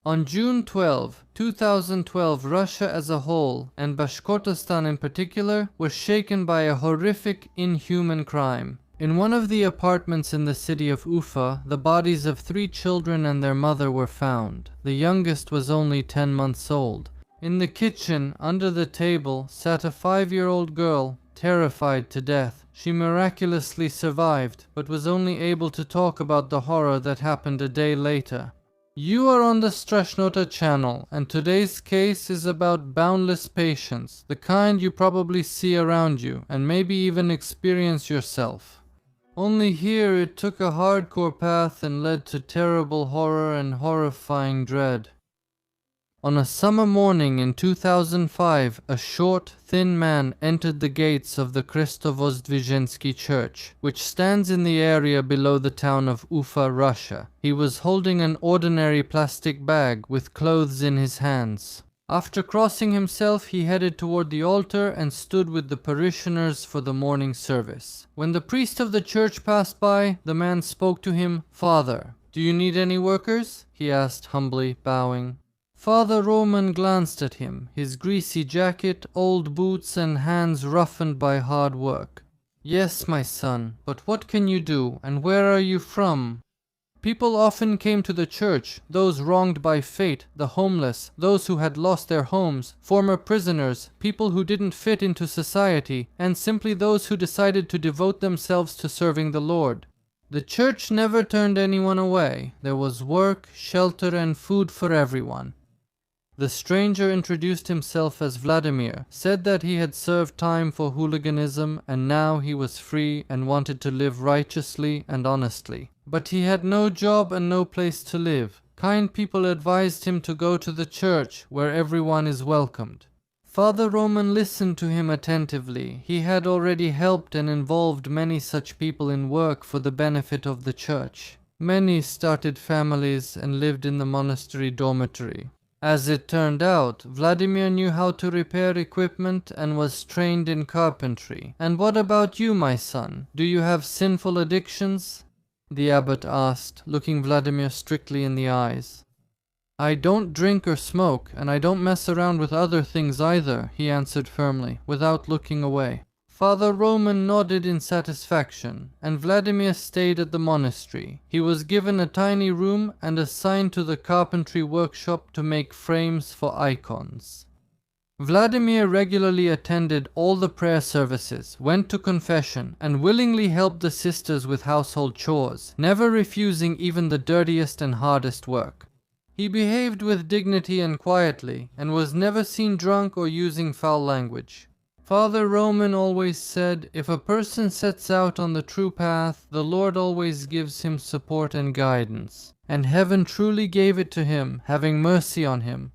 On June 12, 2012, Russia as a whole, and Bashkortostan in particular, were shaken by a horrific, inhuman crime. In one of the apartments in the city of Ufa, the bodies of 3 children and their mother were found. The youngest was only 10 months old. In the kitchen, under the table, sat a 5-year-old girl, terrified to death. She miraculously survived, but was only able to talk about the horror that happened a day later. You are on the Strashnota channel, and today's case is about boundless patience, the kind you probably see around you, and maybe even experience yourself. Only here it took a hardcore path and led to terrible horror and horrifying dread. On a summer morning in 2005, a short, thin man entered the gates of the Krestovozdvizhensky church, which stands in the area below the town of Ufa, Russia. He was holding an ordinary plastic bag with clothes in his hands. After crossing himself, he headed toward the altar and stood with the parishioners for the morning service. When the priest of the church passed by, the man spoke to him. "Father, do you need any workers?" he asked humbly, bowing. Father Roman glanced at him, his greasy jacket, old boots, and hands roughened by hard work. "Yes, my son, but what can you do, and where are you from?" People often came to the church, those wronged by fate, the homeless, those who had lost their homes, former prisoners, people who didn't fit into society, and simply those who decided to devote themselves to serving the Lord. The church never turned anyone away. There was work, shelter, and food for everyone. The stranger introduced himself as Vladimir, said that he had served time for hooliganism and now he was free and wanted to live righteously and honestly. But he had no job and no place to live. Kind people advised him to go to the church, where everyone is welcomed. Father Roman listened to him attentively. He had already helped and involved many such people in work for the benefit of the church. Many started families and lived in the monastery dormitory. As it turned out, Vladimir knew how to repair equipment and was trained in carpentry. "And what about you, my son? Do you have sinful addictions?" the abbot asked, looking Vladimir strictly in the eyes. "I don't drink or smoke, and I don't mess around with other things either," he answered firmly, without looking away. Father Roman nodded in satisfaction, and Vladimir stayed at the monastery. He was given a tiny room and assigned to the carpentry workshop to make frames for icons. Vladimir regularly attended all the prayer services, went to confession, and willingly helped the sisters with household chores, never refusing even the dirtiest and hardest work. He behaved with dignity and quietly, and was never seen drunk or using foul language. Father Roman always said, if a person sets out on the true path, the Lord always gives him support and guidance. And heaven truly gave it to him, having mercy on him.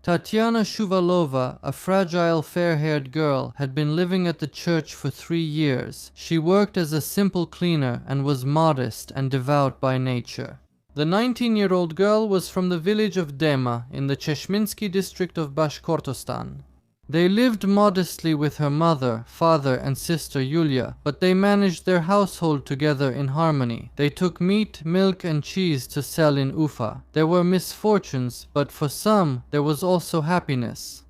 Tatyana Shuvalova, a fragile fair-haired girl, had been living at the church for 3 years. She worked as a simple cleaner and was modest and devout by nature. The 19-year-old girl was from the village of Dema in the Cheshminsky district of Bashkortostan. They lived modestly with her mother, father, and sister Yulia, but they managed their household together in harmony. They took meat, milk, and cheese to sell in Ufa. There were misfortunes, but for some, there was also happiness.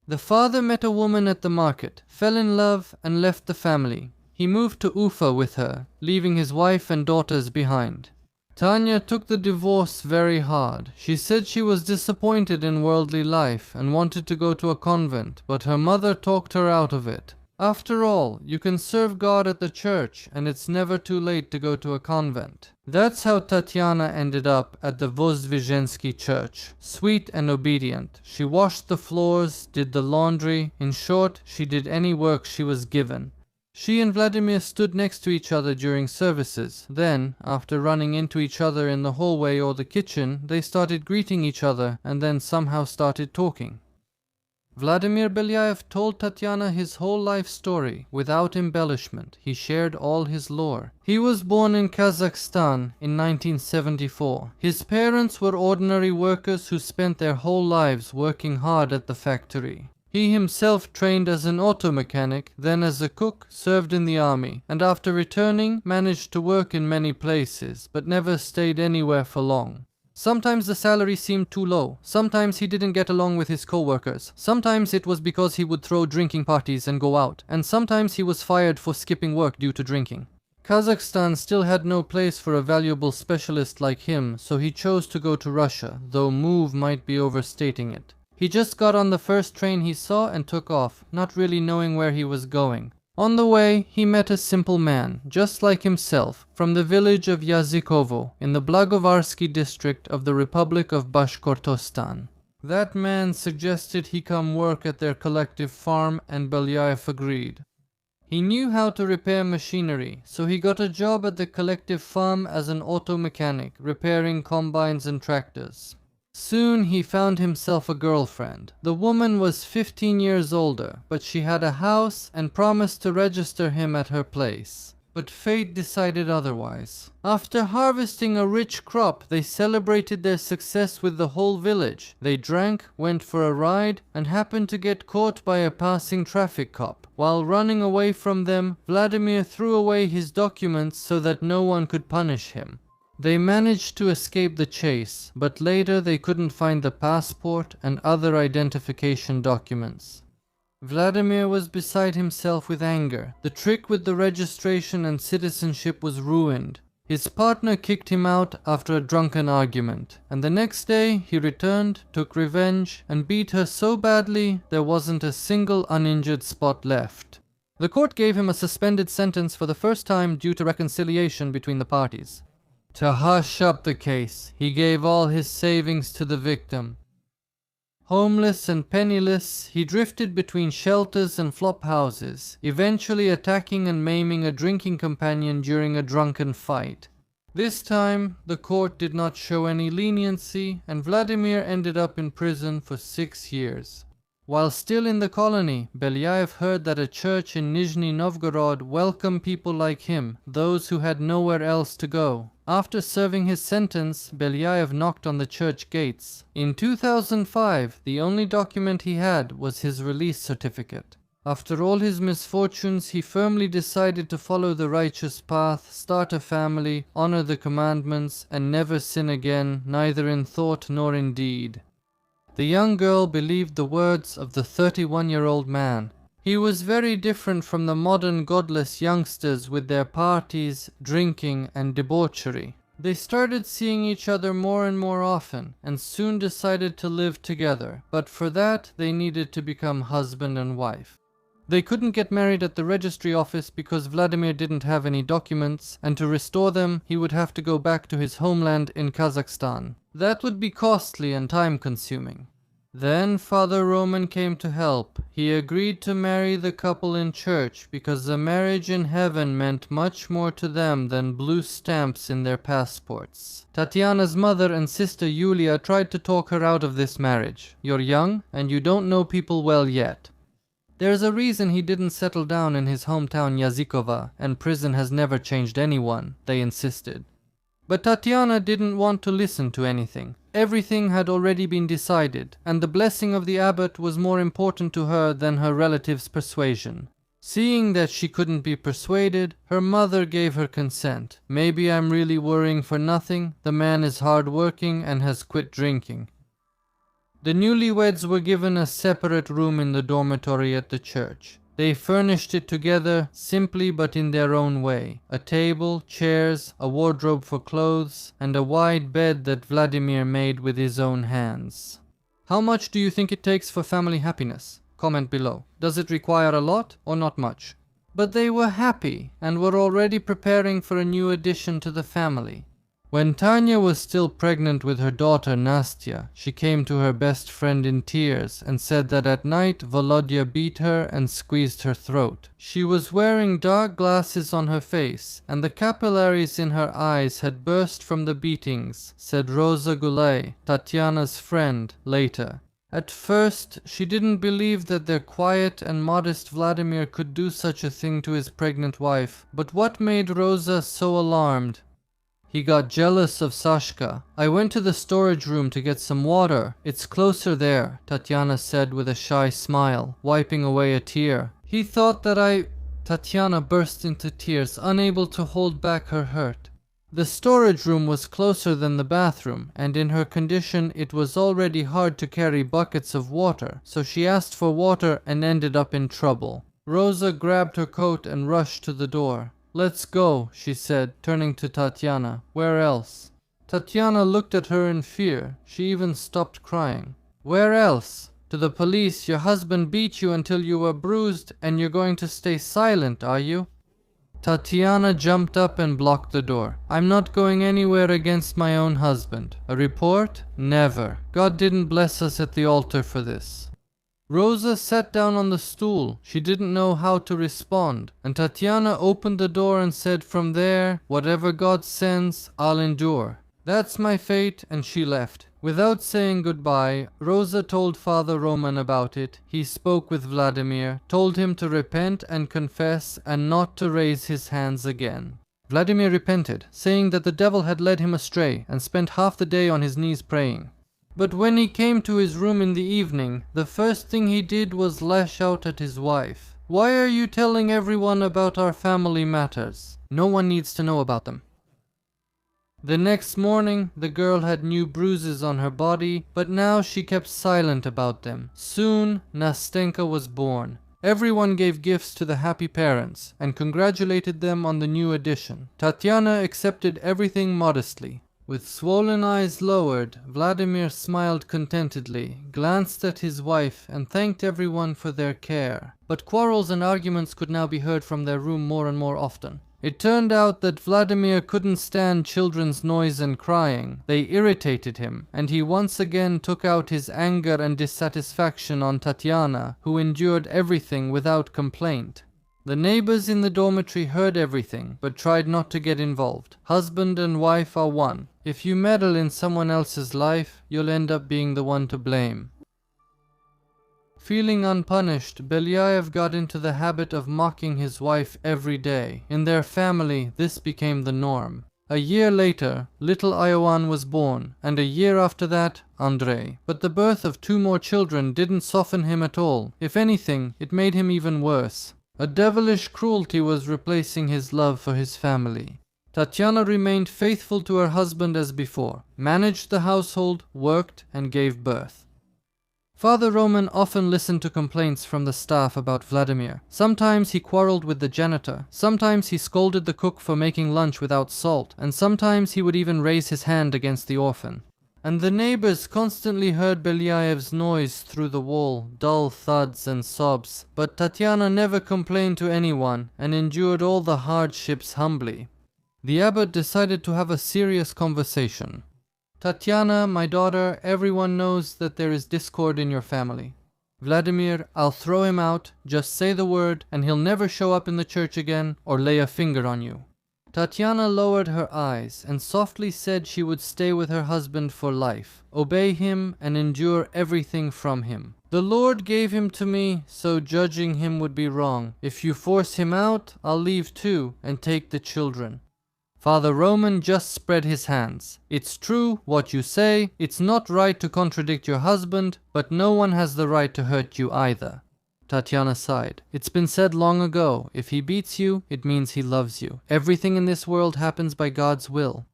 The father met a woman at the market, fell in love, and left the family. He moved to Ufa with her, leaving his wife and daughters behind. Tanya took the divorce very hard. She said she was disappointed in worldly life and wanted to go to a convent, but her mother talked her out of it. After all, you can serve God at the church, and it's never too late to go to a convent. That's how Tatyana ended up at the Vozdvizhensky church. Sweet and obedient. She washed the floors, did the laundry. In short, she did any work she was given. She and Vladimir stood next to each other during services. Then, after running into each other in the hallway or the kitchen, they started greeting each other and then somehow started talking. Vladimir Belyaev told Tatyana his whole life story, without embellishment. He shared all his lore. He was born in Kazakhstan in 1974. His parents were ordinary workers who spent their whole lives working hard at the factory. He himself trained as an auto mechanic, then as a cook, served in the army, and after returning managed to work in many places, but never stayed anywhere for long. Sometimes the salary seemed too low, sometimes he didn't get along with his co-workers, sometimes it was because he would throw drinking parties and go out, and sometimes he was fired for skipping work due to drinking. Kazakhstan still had no place for a valuable specialist like him, so he chose to go to Russia, though move might be overstating it. He just got on the first train he saw and took off, not really knowing where he was going. On the way, he met a simple man, just like himself, from the village of Yazikovo, in the Blagovarsky district of the Republic of Bashkortostan. That man suggested he come work at their collective farm, and Belyaev agreed. He knew how to repair machinery, so he got a job at the collective farm as an auto mechanic, repairing combines and tractors. Soon he found himself a girlfriend. The woman was 15 years older, but she had a house and promised to register him at her place. But fate decided otherwise. After harvesting a rich crop, they celebrated their success with the whole village. They drank, went for a ride, and happened to get caught by a passing traffic cop. While running away from them, Vladimir threw away his documents so that no one could punish him. They managed to escape the chase, but later they couldn't find the passport and other identification documents. Vladimir was beside himself with anger. The trick with the registration and citizenship was ruined. His partner kicked him out after a drunken argument, and the next day he returned, took revenge, and beat her so badly there wasn't a single uninjured spot left. The court gave him a suspended sentence for the first time due to reconciliation between the parties. To hush up the case, he gave all his savings to the victim. Homeless and penniless, he drifted between shelters and flop houses, eventually attacking and maiming a drinking companion during a drunken fight. This time, the court did not show any leniency, and Vladimir ended up in prison for 6 years. While still in the colony, Belyaev heard that a church in Nizhny Novgorod welcomed people like him, those who had nowhere else to go. After serving his sentence, Belyaev knocked on the church gates. In 2005, the only document he had was his release certificate. After all his misfortunes, he firmly decided to follow the righteous path, start a family, honor the commandments, and never sin again, neither in thought nor in deed. The young girl believed the words of the 31-year-old man. He was very different from the modern godless youngsters with their parties, drinking, and debauchery. They started seeing each other more and more often, and soon decided to live together, but for that they needed to become husband and wife. They couldn't get married at the registry office because Vladimir didn't have any documents, and to restore them he would have to go back to his homeland in Kazakhstan. That would be costly and time-consuming. Then Father Roman came to help. He agreed to marry the couple in church because the marriage in heaven meant much more to them than blue stamps in their passports. Tatyana's mother and sister Yulia tried to talk her out of this marriage. You're young and you don't know people well yet. There's a reason he didn't settle down in his hometown Yazikova, and prison has never changed anyone, they insisted. But Tatyana didn't want to listen to anything. Everything had already been decided, and the blessing of the abbot was more important to her than her relatives' persuasion. Seeing that she couldn't be persuaded, her mother gave her consent. Maybe I'm really worrying for nothing. The man is hard-working and has quit drinking. The newlyweds were given a separate room in the dormitory at the church. They furnished it together, simply but in their own way. A table, chairs, a wardrobe for clothes, and a wide bed that Vladimir made with his own hands. How much do you think it takes for family happiness? Comment below. Does it require a lot or not much? But they were happy and were already preparing for a new addition to the family. When Tanya was still pregnant with her daughter Nastya, she came to her best friend in tears and said that at night Volodya beat her and squeezed her throat. She was wearing dark glasses on her face, and the capillaries in her eyes had burst from the beatings, said Rosa Gulay, Tatyana's friend, later. At first, she didn't believe that their quiet and modest Vladimir could do such a thing to his pregnant wife, but what made Rosa so alarmed? He got jealous of Sashka. I went to the storage room to get some water. It's closer there, Tatyana said with a shy smile, wiping away a tear. He thought that Tatyana burst into tears, unable to hold back her hurt. The storage room was closer than the bathroom, and in her condition it was already hard to carry buckets of water, so she asked for water and ended up in trouble. Rosa grabbed her coat and rushed to the door. "Let's go," she said, turning to Tatyana. "Where else?" Tatyana looked at her in fear. She even stopped crying. "Where else? To the police. Your husband beat you until you were bruised, and you're going to stay silent, are you?" Tatyana jumped up and blocked the door. "I'm not going anywhere against my own husband. A report? Never. God didn't bless us at the altar for this." Rosa sat down on the stool. She didn't know how to respond, and Tatyana opened the door and said, "From there, whatever God sends, I'll endure. That's my fate," and she left. Without saying goodbye, Rosa told Father Roman about it. He spoke with Vladimir, told him to repent and confess and not to raise his hands again. Vladimir repented, saying that the devil had led him astray, and spent half the day on his knees praying. But when he came to his room in the evening, the first thing he did was lash out at his wife. "Why are you telling everyone about our family matters? No one needs to know about them." The next morning, the girl had new bruises on her body, but now she kept silent about them. Soon, Nastenka was born. Everyone gave gifts to the happy parents and congratulated them on the new addition. Tatyana accepted everything modestly. With swollen eyes lowered, Vladimir smiled contentedly, glanced at his wife, and thanked everyone for their care. But quarrels and arguments could now be heard from their room more and more often. It turned out that Vladimir couldn't stand children's noise and crying. They irritated him, and he once again took out his anger and dissatisfaction on Tatyana, who endured everything without complaint. The neighbors in the dormitory heard everything, but tried not to get involved. Husband and wife are one. If you meddle in someone else's life, you'll end up being the one to blame. Feeling unpunished, Belyaev got into the habit of mocking his wife every day. In their family, this became the norm. A year later, little Ioan was born, and a year after that, Andrei. But the birth of 2 more children didn't soften him at all. If anything, it made him even worse. A devilish cruelty was replacing his love for his family. Tatyana remained faithful to her husband as before, managed the household, worked, and gave birth. Father Roman often listened to complaints from the staff about Vladimir. Sometimes he quarreled with the janitor, sometimes he scolded the cook for making lunch without salt, and sometimes he would even raise his hand against the orphan. And the neighbors constantly heard Belyaev's noise through the wall, dull thuds and sobs. But Tatyana never complained to anyone and endured all the hardships humbly. The abbot decided to have a serious conversation. "Tatyana, my daughter, everyone knows that there is discord in your family. Vladimir, I'll throw him out, just say the word, and he'll never show up in the church again or lay a finger on you." Tatyana lowered her eyes and softly said she would stay with her husband for life, obey him and endure everything from him. "The Lord gave him to me, so judging him would be wrong. If you force him out, I'll leave too and take the children." Father Roman just spread his hands. "It's true what you say. It's not right to contradict your husband, but no one has the right to hurt you either." Tatyana sighed. "It's been said long ago, if he beats you, it means he loves you. Everything in this world happens by God's will."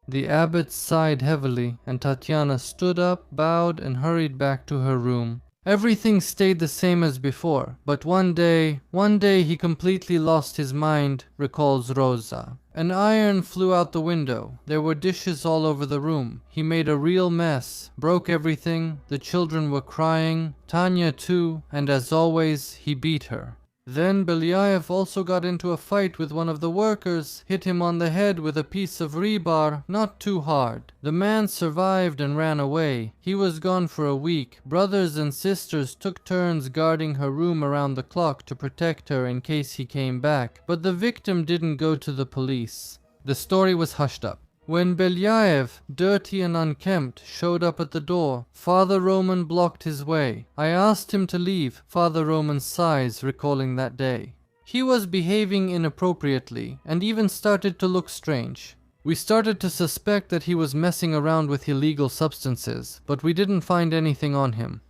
The abbot sighed heavily, and Tatyana stood up, bowed, and hurried back to her room. Everything stayed the same as before, but one day he completely lost his mind, recalls Rosa. An iron flew out the window. There were dishes all over the room. He made a real mess, broke everything, the children were crying, Tanya too, and as always, he beat her. Then Belyaev also got into a fight with one of the workers, hit him on the head with a piece of rebar, not too hard. The man survived and ran away. He was gone for a week. Brothers and sisters took turns guarding her room around the clock to protect her in case he came back, but the victim didn't go to the police. The story was hushed up. When Belyaev, dirty and unkempt, showed up at the door, Father Roman blocked his way. I asked him to leave. Father Roman sighs, recalling that day. He was behaving inappropriately and even started to look strange. We started to suspect that he was messing around with illegal substances, but we didn't find anything on him.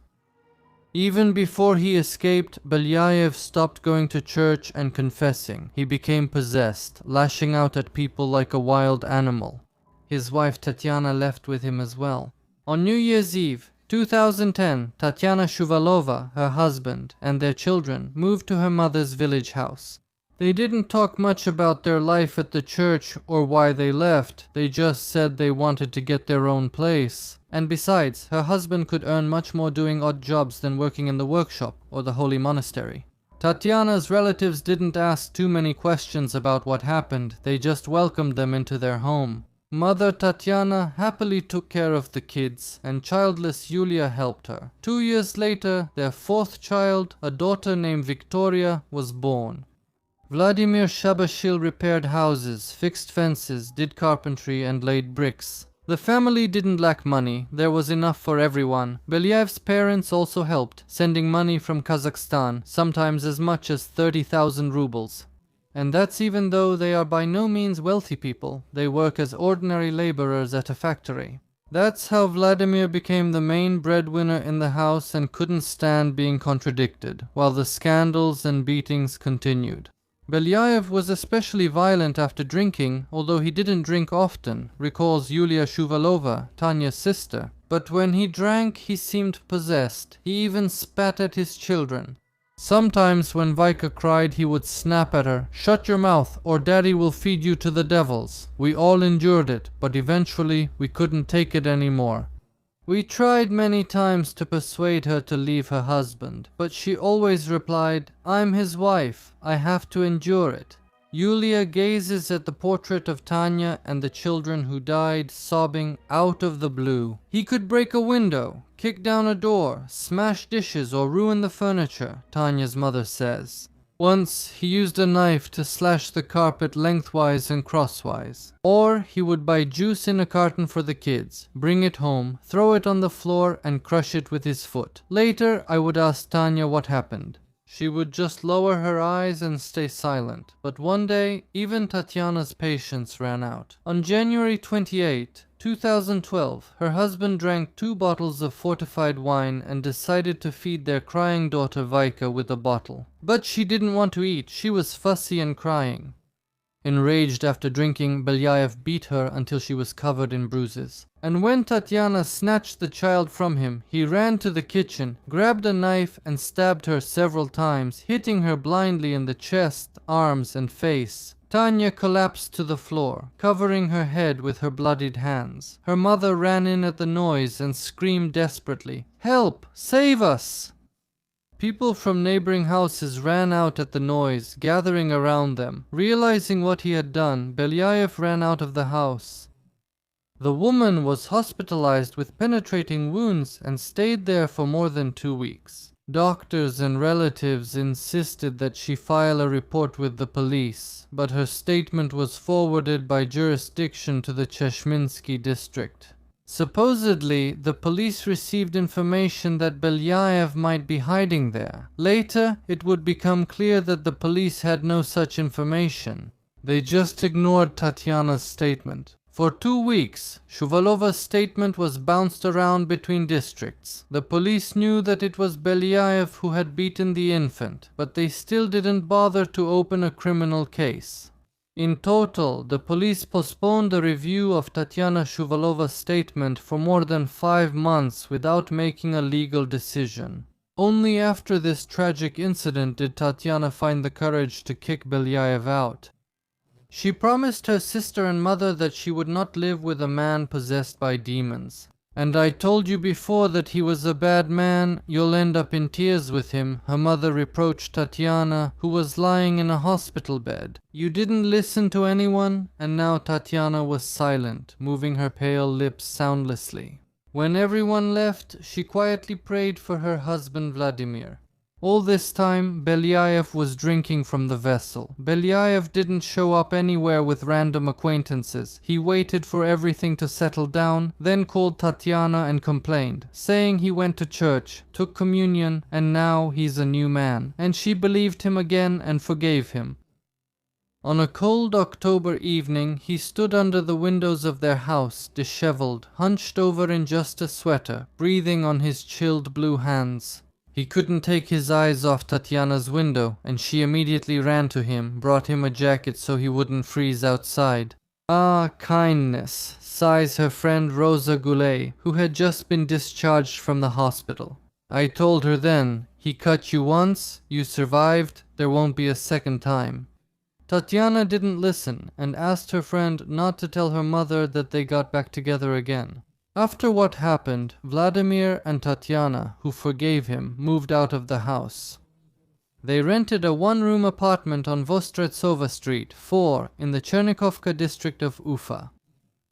Even before he escaped, Belyaev stopped going to church and confessing. He became possessed, lashing out at people like a wild animal. His wife Tatyana left with him as well. On New Year's Eve, 2010, Tatyana Shuvalova, her husband, and their children moved to her mother's village house. They didn't talk much about their life at the church or why they left. They just said they wanted to get their own place. And besides, her husband could earn much more doing odd jobs than working in the workshop or the holy monastery. Tatyana's relatives didn't ask too many questions about what happened. They just welcomed them into their home. Mother Tatyana happily took care of the kids, and childless Yulia helped her. 2 years later, their fourth child, a daughter named Victoria, was born. Vladimir Shabashil repaired houses, fixed fences, did carpentry, and laid bricks. The family didn't lack money. There was enough for everyone. Belyev's parents also helped, sending money from Kazakhstan, sometimes as much as 30,000 rubles. And that's even though they are by no means wealthy people. They work as ordinary laborers at a factory. That's how Vladimir became the main breadwinner in the house and couldn't stand being contradicted, while the scandals and beatings continued. Belyaev was especially violent after drinking, although he didn't drink often, recalls Yulia Shuvalova, Tanya's sister. But when he drank, he seemed possessed. He even spat at his children. Sometimes when Vaika cried, he would snap at her, "Shut your mouth, or daddy will feed you to the devils." We all endured it, but eventually we couldn't take it anymore. We tried many times to persuade her to leave her husband, but she always replied, "I'm his wife, I have to endure it." Yulia gazes at the portrait of Tanya and the children who died, sobbing out of the blue. He could break a window, kick down a door, smash dishes, or ruin the furniture, Tanya's mother says. Once, he used a knife to slash the carpet lengthwise and crosswise. Or he would buy juice in a carton for the kids, bring it home, throw it on the floor, and crush it with his foot. Later, I would ask Tanya what happened. She would just lower her eyes and stay silent. But one day, even Tatyana's patience ran out. On January 28, 2012, her husband drank 2 bottles of fortified wine and decided to feed their crying daughter Vaika with a bottle. But she didn't want to eat. She was fussy and crying. Enraged after drinking, Belyaev beat her until she was covered in bruises. And when Tatyana snatched the child from him, he ran to the kitchen, grabbed a knife and stabbed her several times, hitting her blindly in the chest, arms and face. Tanya collapsed to the floor, covering her head with her bloodied hands. Her mother ran in at the noise and screamed desperately, "Help! Save us!" People from neighboring houses ran out at the noise, gathering around them. Realizing what he had done, Belyaev ran out of the house. The woman was hospitalized with penetrating wounds and stayed there for more than 2 weeks. Doctors and relatives insisted that she file a report with the police, but her statement was forwarded by jurisdiction to the Cheshminsky district. Supposedly, the police received information that Belyaev might be hiding there. Later, it would become clear that the police had no such information. They just ignored Tatyana's statement. For 2 weeks, Shuvalova's statement was bounced around between districts. The police knew that it was Belyaev who had beaten the infant, but they still didn't bother to open a criminal case. In total, the police postponed the review of Tatyana Shuvalova's statement for more than 5 months without making a legal decision. Only after this tragic incident did Tatyana find the courage to kick Belyaev out. She promised her sister and mother that she would not live with a man possessed by demons. "And I told you before that he was a bad man, you'll end up in tears with him," her mother reproached Tatyana, who was lying in a hospital bed. "You didn't listen to anyone?" And now Tatyana was silent, moving her pale lips soundlessly. When everyone left, she quietly prayed for her husband Vladimir. All this time, Belyaev was drinking from the vessel. Belyaev didn't show up anywhere with random acquaintances. He waited for everything to settle down, then called Tatyana and complained, saying he went to church, took communion, and now he's a new man. And she believed him again and forgave him. On a cold October evening, he stood under the windows of their house, disheveled, hunched over in just a sweater, breathing on his chilled blue hands. He couldn't take his eyes off Tatyana's window, and she immediately ran to him, brought him a jacket so he wouldn't freeze outside. Ah, kindness, sighs her friend Rosa Goulet, who had just been discharged from the hospital. I told her then, he cut you once, you survived, there won't be a second time. Tatyana didn't listen and asked her friend not to tell her mother that they got back together again. After what happened, Vladimir and Tatyana, who forgave him, moved out of the house. They rented a one-room apartment on Vostretsova Street, 4, in the Chernikovka district of Ufa.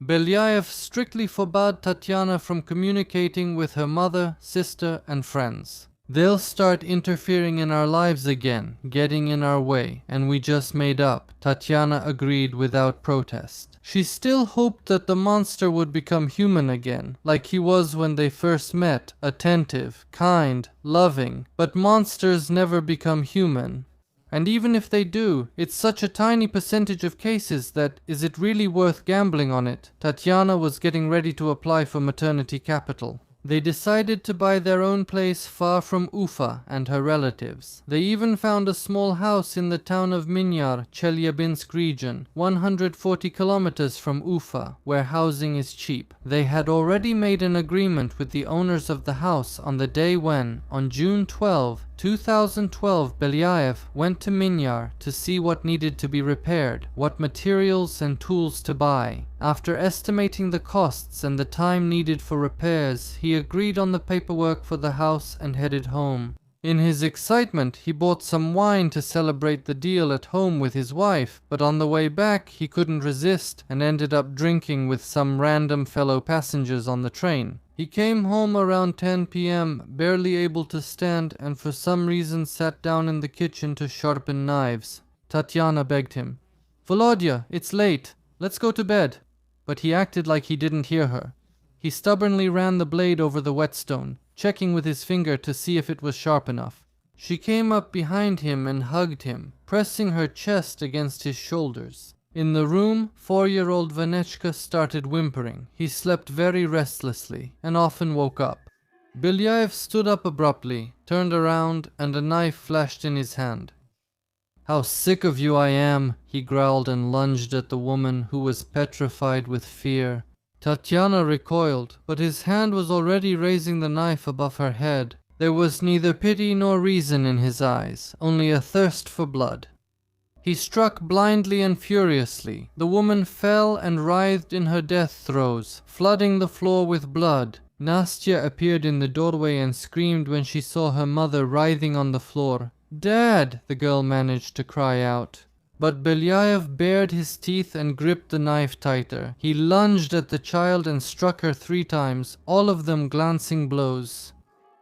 Belyaev strictly forbade Tatyana from communicating with her mother, sister, and friends. They'll start interfering in our lives again, getting in our way, and we just made up, Tatyana agreed without protest. She still hoped that the monster would become human again, like he was when they first met, attentive, kind, loving, but monsters never become human. And even if they do, it's such a tiny percentage of cases that, is it really worth gambling on it? Tatyana was getting ready to apply for maternity capital. They decided to buy their own place far from Ufa and her relatives. They even found a small house in the town of Minyar, Chelyabinsk region, 140 kilometers from Ufa, where housing is cheap. They had already made an agreement with the owners of the house on the day when, on June 12, 2012, Belyaev went to Minyar to see what needed to be repaired, what materials and tools to buy. After estimating the costs and the time needed for repairs, he agreed on the paperwork for the house and headed home. In his excitement, he bought some wine to celebrate the deal at home with his wife, but on the way back he couldn't resist and ended up drinking with some random fellow passengers on the train. He came home around 10 p.m., barely able to stand, and for some reason sat down in the kitchen to sharpen knives. Tatyana begged him, "Volodya, it's late. Let's go to bed." But he acted like he didn't hear her. He stubbornly ran the blade over the whetstone, checking with his finger to see if it was sharp enough. She came up behind him and hugged him, pressing her chest against his shoulders. In the room, 4-year-old Vanechka started whimpering. He slept very restlessly and often woke up. Belyaev stood up abruptly, turned around, and a knife flashed in his hand. "How sick of you I am," he growled and lunged at the woman, who was petrified with fear. Tatyana recoiled, but his hand was already raising the knife above her head. There was neither pity nor reason in his eyes, only a thirst for blood. He struck blindly and furiously. The woman fell and writhed in her death throes, flooding the floor with blood. Nastya appeared in the doorway and screamed when she saw her mother writhing on the floor. "Dad!" the girl managed to cry out. But Belyaev bared his teeth and gripped the knife tighter. He lunged at the child and struck her 3 times, all of them glancing blows.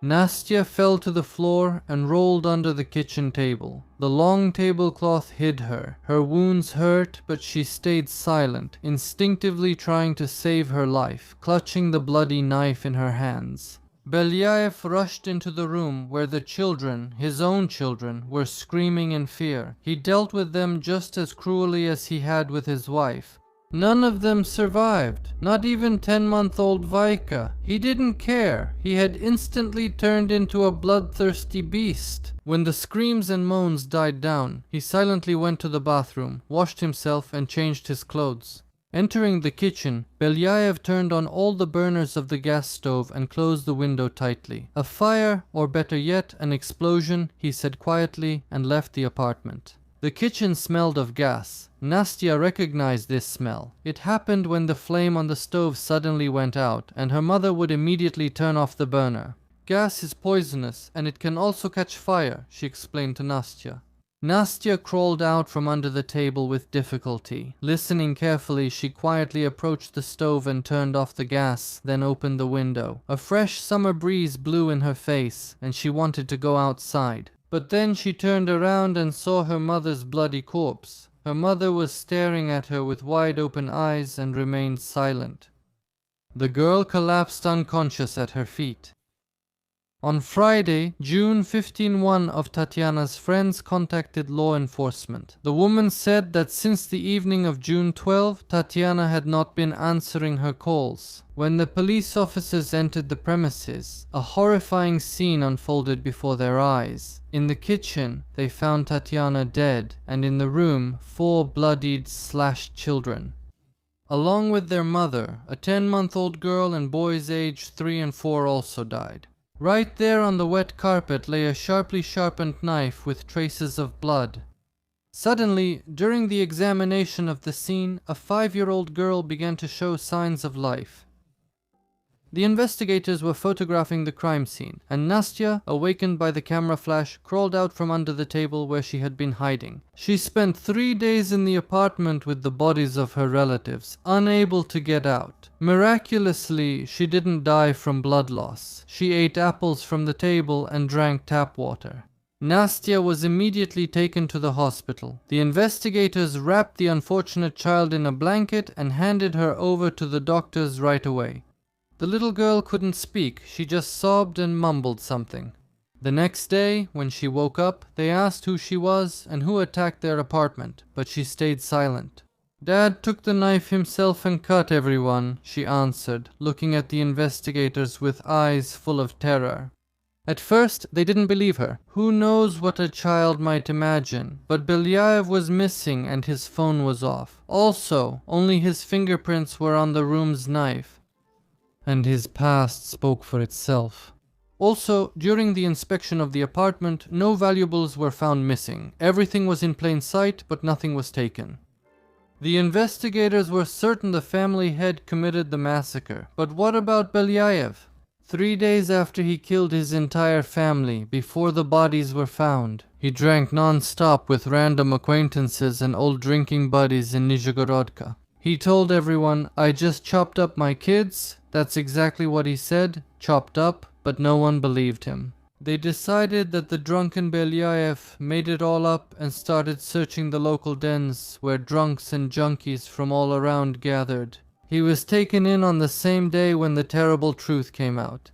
Nastya fell to the floor and rolled under the kitchen table. The long tablecloth hid her. Her wounds hurt, but she stayed silent, instinctively trying to save her life, clutching the bloody knife in her hands. Belyaev rushed into the room where the children, his own children, were screaming in fear. He dealt with them just as cruelly as he had with his wife. None of them survived, not even 10-month-old Vaika. He didn't care. He had instantly turned into a bloodthirsty beast. When the screams and moans died down, he silently went to the bathroom, washed himself and changed his clothes. Entering the kitchen, Belyaev turned on all the burners of the gas stove and closed the window tightly. "A fire, or better yet, an explosion," he said quietly, and left the apartment. The kitchen smelled of gas. Nastya recognized this smell. It happened when the flame on the stove suddenly went out, and her mother would immediately turn off the burner. "Gas is poisonous, and it can also catch fire," she explained to Nastya. Nastya crawled out from under the table with difficulty. Listening carefully, she quietly approached the stove and turned off the gas, then opened the window. A fresh summer breeze blew in her face, and she wanted to go outside. But then she turned around and saw her mother's bloody corpse. Her mother was staring at her with wide-open eyes and remained silent. The girl collapsed unconscious at her feet. On Friday, June 15, one of Tatyana's friends contacted law enforcement. The woman said that since the evening of June 12, Tatyana had not been answering her calls. When the police officers entered the premises, a horrifying scene unfolded before their eyes. In the kitchen, they found Tatyana dead, and in the room, 4 bloodied, slashed children. Along with their mother, a 10-month-old girl and boys aged 3 and 4 also died. Right there on the wet carpet lay a sharply sharpened knife with traces of blood. Suddenly, during the examination of the scene, a 5-year-old girl began to show signs of life. The investigators were photographing the crime scene, and Nastya, awakened by the camera flash, crawled out from under the table where she had been hiding. She spent 3 days in the apartment with the bodies of her relatives, unable to get out. Miraculously, she didn't die from blood loss. She ate apples from the table and drank tap water. Nastya was immediately taken to the hospital. The investigators wrapped the unfortunate child in a blanket and handed her over to the doctors right away. The little girl couldn't speak, she just sobbed and mumbled something. The next day, when she woke up, they asked who she was and who attacked their apartment, but she stayed silent. "Dad took the knife himself and cut everyone," she answered, looking at the investigators with eyes full of terror. At first, they didn't believe her. Who knows what a child might imagine? But Belyaev was missing and his phone was off. Also, only his fingerprints were on the room's knife. And his past spoke for itself. Also, during the inspection of the apartment, no valuables were found missing. Everything was in plain sight, but nothing was taken. The investigators were certain the family head committed the massacre. But what about Belyaev? 3 days after he killed his entire family, before the bodies were found, he drank non-stop with random acquaintances and old drinking buddies in Nizhgorodka. He told everyone, "I just chopped up my kids." That's exactly what he said, chopped up, but no one believed him. They decided that the drunken Belyaev made it all up and started searching the local dens where drunks and junkies from all around gathered. He was taken in on the same day when the terrible truth came out.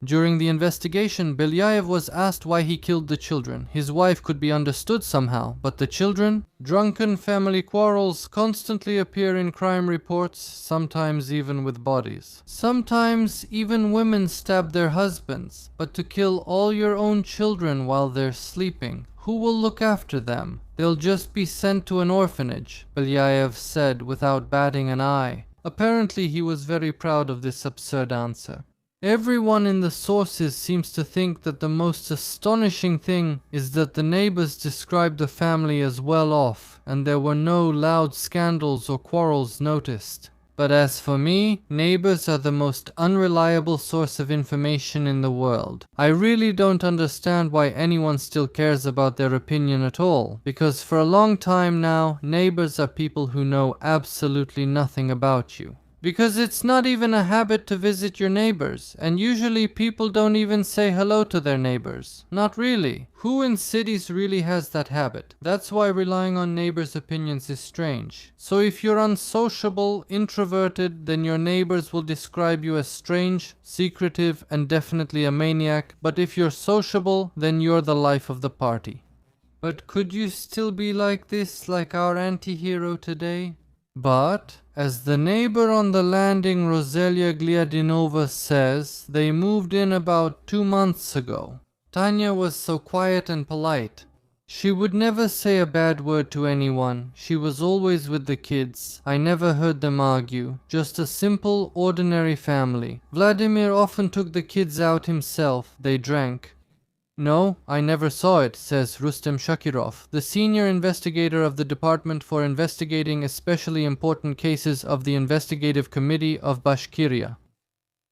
During the investigation, Belyaev was asked why he killed the children. His wife could be understood somehow, but the children? Drunken family quarrels constantly appear in crime reports, sometimes even with bodies. Sometimes even women stab their husbands, but to kill all your own children while they're sleeping, who will look after them? They'll just be sent to an orphanage, Belyaev said without batting an eye. Apparently he was very proud of this absurd answer. Everyone in the sources seems to think that the most astonishing thing is that the neighbors described the family as well off, and there were no loud scandals or quarrels noticed. But as for me, neighbors are the most unreliable source of information in the world. I really don't understand why anyone still cares about their opinion at all, because for a long time now, neighbors are people who know absolutely nothing about you. Because it's not even a habit to visit your neighbors, and usually people don't even say hello to their neighbors. Not really. Who in cities really has that habit? That's why relying on neighbors' opinions is strange. So if you're unsociable, introverted, then your neighbors will describe you as strange, secretive, and definitely a maniac. But if you're sociable, then you're the life of the party. But could you still be like this, like our anti-hero today? But, as the neighbor on the landing, Roselia Gliadinova, says, they moved in about 2 months ago. Tanya was so quiet and polite. She would never say a bad word to anyone. She was always with the kids. I never heard them argue. Just a simple, ordinary family. Vladimir often took the kids out himself. They drank. "No, I never saw it," says Rustem Shakirov, the senior investigator of the Department for Investigating Especially Important Cases of the Investigative Committee of Bashkiria.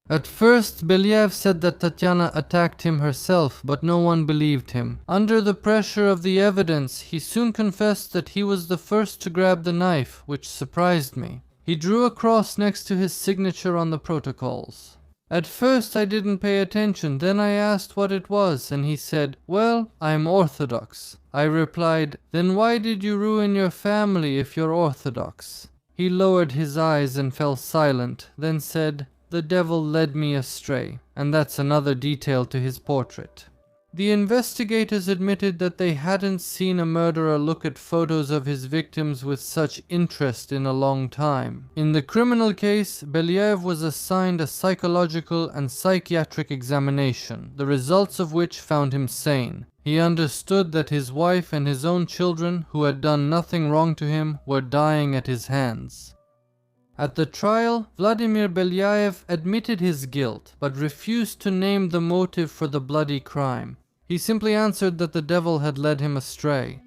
At first, Belyaev said that Tatyana attacked him herself, but no one believed him. Under the pressure of the evidence, he soon confessed that he was the first to grab the knife, which surprised me. He drew a cross next to his signature on the protocols. At first I didn't pay attention, then I asked what it was, and he said, "Well, I'm Orthodox." I replied, "Then why did you ruin your family if you're Orthodox?" He lowered his eyes and fell silent, then said, "The devil led me astray." and that's another detail to his portrait. The investigators admitted that they hadn't seen a murderer look at photos of his victims with such interest in a long time. In the criminal case, Belyaev was assigned a psychological and psychiatric examination, the results of which found him sane. He understood that his wife and his own children, who had done nothing wrong to him, were dying at his hands. At the trial, Vladimir Belyaev admitted his guilt, but refused to name the motive for the bloody crime. He simply answered that the devil had led him astray.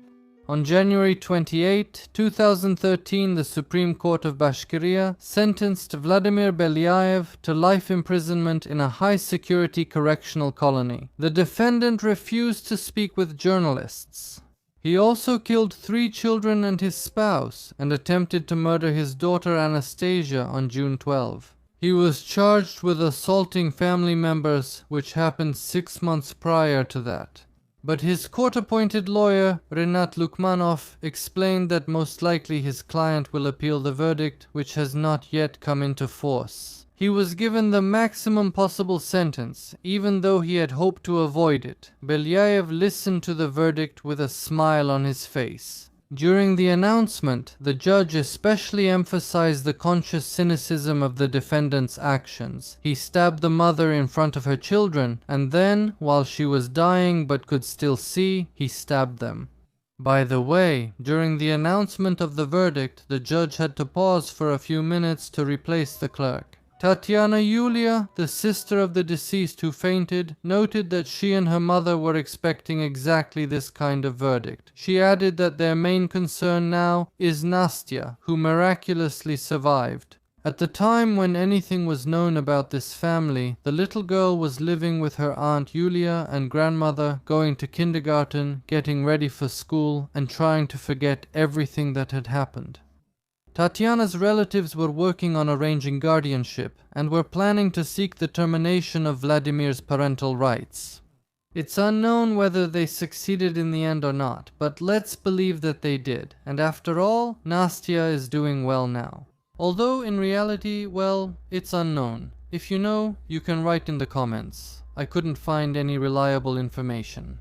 On January 28, 2013, the Supreme Court of Bashkiria sentenced Vladimir Belyaev to life imprisonment in a high-security correctional colony. The defendant refused to speak with journalists. He also killed 3 children and his spouse, and attempted to murder his daughter Anastasia on June 12. He was charged with assaulting family members, which happened 6 months prior to that. But his court-appointed lawyer, Renat Lukmanov, explained that most likely his client will appeal the verdict, which has not yet come into force. He was given the maximum possible sentence, even though he had hoped to avoid it. Belyaev listened to the verdict with a smile on his face. During the announcement, the judge especially emphasized the conscious cynicism of the defendant's actions. He stabbed the mother in front of her children, and then, while she was dying but could still see, he stabbed them. By the way, during the announcement of the verdict, the judge had to pause for a few minutes to replace the clerk. Tatyana Yulia, the sister of the deceased who fainted, noted that she and her mother were expecting exactly this kind of verdict. She added that their main concern now is Nastya, who miraculously survived. At the time when anything was known about this family, the little girl was living with her aunt Yulia and grandmother, going to kindergarten, getting ready for school, and trying to forget everything that had happened. Tatyana's relatives were working on arranging guardianship and were planning to seek the termination of Vladimir's parental rights. It's unknown whether they succeeded in the end or not, but let's believe that they did, and after all, Nastya is doing well now. Although in reality, well, it's unknown. If you know, you can write in the comments. I couldn't find any reliable information.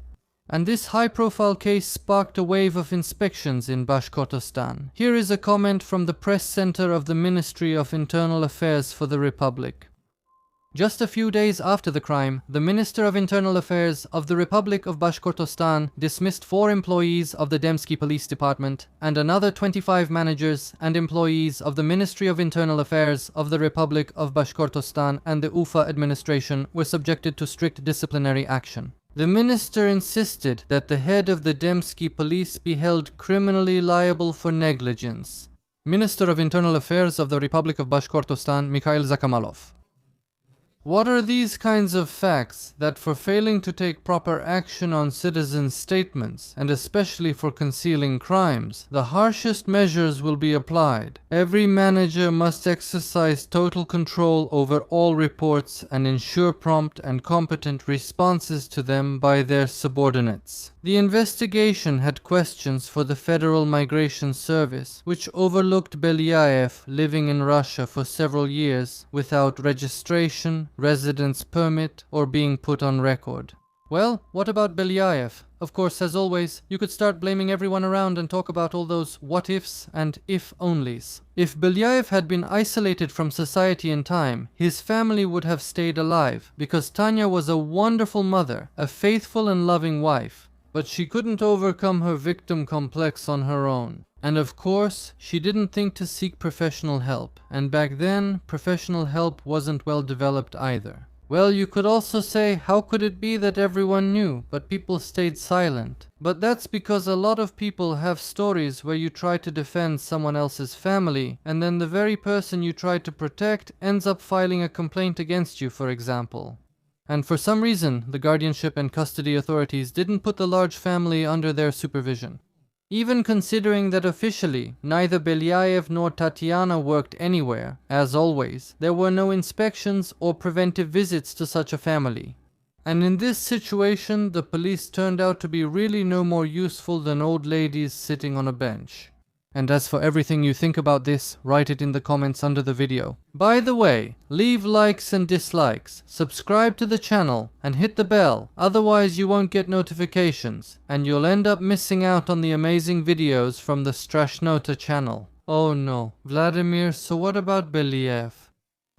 And this high-profile case sparked a wave of inspections in Bashkortostan. Here is a comment from the press center of the Ministry of Internal Affairs for the Republic. Just a few days after the crime, the Minister of Internal Affairs of the Republic of Bashkortostan dismissed 4 employees of the Demsky Police Department and another 25 managers and employees of the Ministry of Internal Affairs of the Republic of Bashkortostan and the Ufa administration were subjected to strict disciplinary action. The minister insisted that the head of the Demsky police be held criminally liable for negligence. Minister of Internal Affairs of the Republic of Bashkortostan, Mikhail Zakamalov. What are these kinds of facts that for failing to take proper action on citizens' statements, and especially for concealing crimes, the harshest measures will be applied? Every manager must exercise total control over all reports and ensure prompt and competent responses to them by their subordinates. The investigation had questions for the Federal Migration Service, which overlooked Belyaev living in Russia for several years without registration, residence permit, or being put on record. Well, what about Belyaev? Of course, as always, you could start blaming everyone around and talk about all those what-ifs and if-onlys. If Belyaev had been isolated from society in time, his family would have stayed alive, because Tanya was a wonderful mother, a faithful and loving wife. But she couldn't overcome her victim complex on her own. And of course, she didn't think to seek professional help. And back then, professional help wasn't well developed either. Well, you could also say, how could it be that everyone knew, but people stayed silent? But that's because a lot of people have stories where you try to defend someone else's family, and then the very person you try to protect ends up filing a complaint against you, for example. And for some reason, the guardianship and custody authorities didn't put the large family under their supervision. Even considering that officially, neither Belyaev nor Tatyana worked anywhere, as always, there were no inspections or preventive visits to such a family. And in this situation, the police turned out to be really no more useful than old ladies sitting on a bench. And as for everything you think about this, write it in the comments under the video. By the way, leave likes and dislikes, subscribe to the channel, and hit the bell, otherwise you won't get notifications, and you'll end up missing out on the amazing videos from the Strashnota channel. Oh no, Vladimir, so what about Belyaev?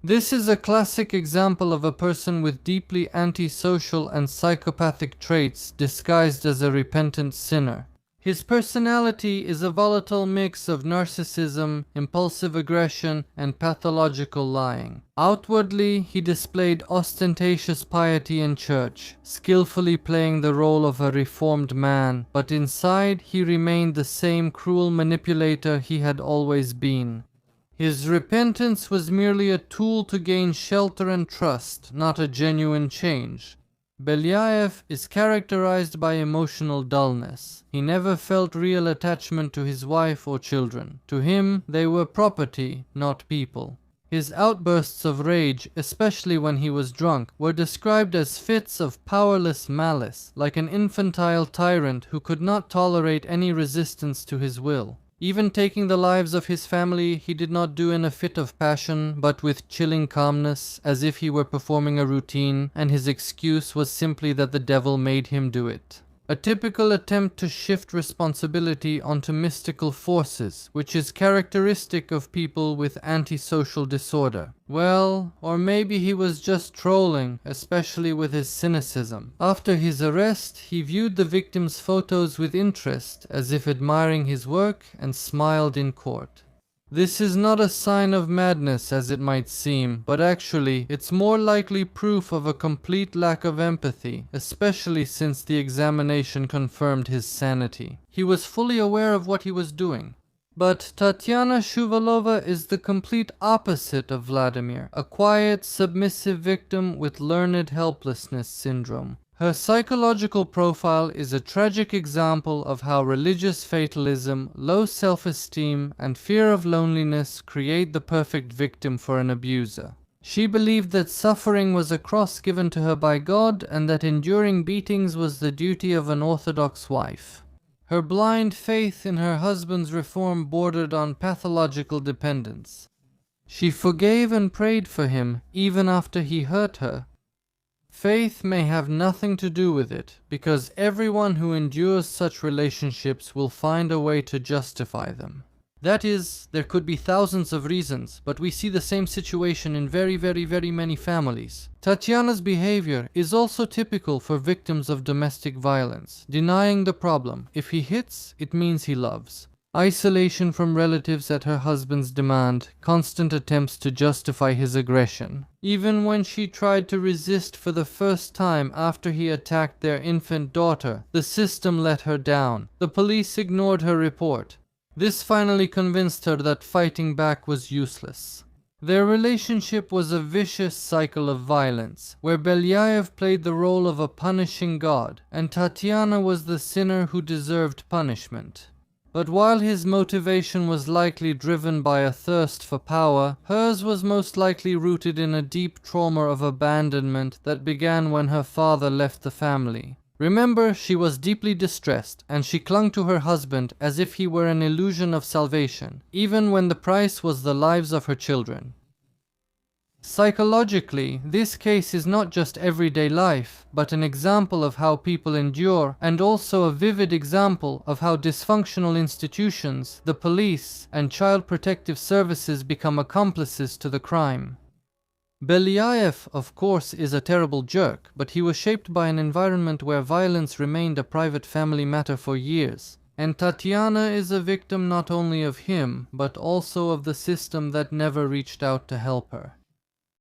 This is a classic example of a person with deeply antisocial and psychopathic traits disguised as a repentant sinner. His personality is a volatile mix of narcissism, impulsive aggression, and pathological lying. Outwardly, he displayed ostentatious piety in church, skillfully playing the role of a reformed man, but inside he remained the same cruel manipulator he had always been. His repentance was merely a tool to gain shelter and trust, not a genuine change. Belyaev is characterized by emotional dullness. He never felt real attachment to his wife or children. To him, they were property, not people. His outbursts of rage, especially when he was drunk, were described as fits of powerless malice, like an infantile tyrant who could not tolerate any resistance to his will. Even taking the lives of his family, he did not do in a fit of passion, but with chilling calmness, as if he were performing a routine, and his excuse was simply that the devil made him do it. A typical attempt to shift responsibility onto mystical forces, which is characteristic of people with antisocial disorder. Well, or maybe he was just trolling, especially with his cynicism. After his arrest, he viewed the victim's photos with interest, as if admiring his work, and smiled in court. This is not a sign of madness as it might seem, but actually it's more likely proof of a complete lack of empathy, especially since the examination confirmed his sanity. He was fully aware of what he was doing. But Tatyana Shuvalova is the complete opposite of Vladimir, a quiet, submissive victim with learned helplessness syndrome. Her psychological profile is a tragic example of how religious fatalism, low self-esteem, and fear of loneliness create the perfect victim for an abuser. She believed that suffering was a cross given to her by God and that enduring beatings was the duty of an Orthodox wife. Her blind faith in her husband's reform bordered on pathological dependence. She forgave and prayed for him even after he hurt her. Faith may have nothing to do with it, because everyone who endures such relationships will find a way to justify them. That is, there could be thousands of reasons, but we see the same situation in very many families. Tatyana's behavior is also typical for victims of domestic violence, denying the problem. If he hits, it means he loves. Isolation from relatives at her husband's demand, constant attempts to justify his aggression. Even when she tried to resist for the first time after he attacked their infant daughter, the system let her down. The police ignored her report. This finally convinced her that fighting back was useless. Their relationship was a vicious cycle of violence, where Belyaev played the role of a punishing god, and Tatyana was the sinner who deserved punishment. But while his motivation was likely driven by a thirst for power, hers was most likely rooted in a deep trauma of abandonment that began when her father left the family. Remember, she was deeply distressed, and she clung to her husband as if he were an illusion of salvation, even when the price was the lives of her children. Psychologically, this case is not just everyday life, but an example of how people endure, and also a vivid example of how dysfunctional institutions, the police, and child protective services become accomplices to the crime. Belyaev, of course, is a terrible jerk, but he was shaped by an environment where violence remained a private family matter for years. And Tatyana is a victim not only of him, but also of the system that never reached out to help her.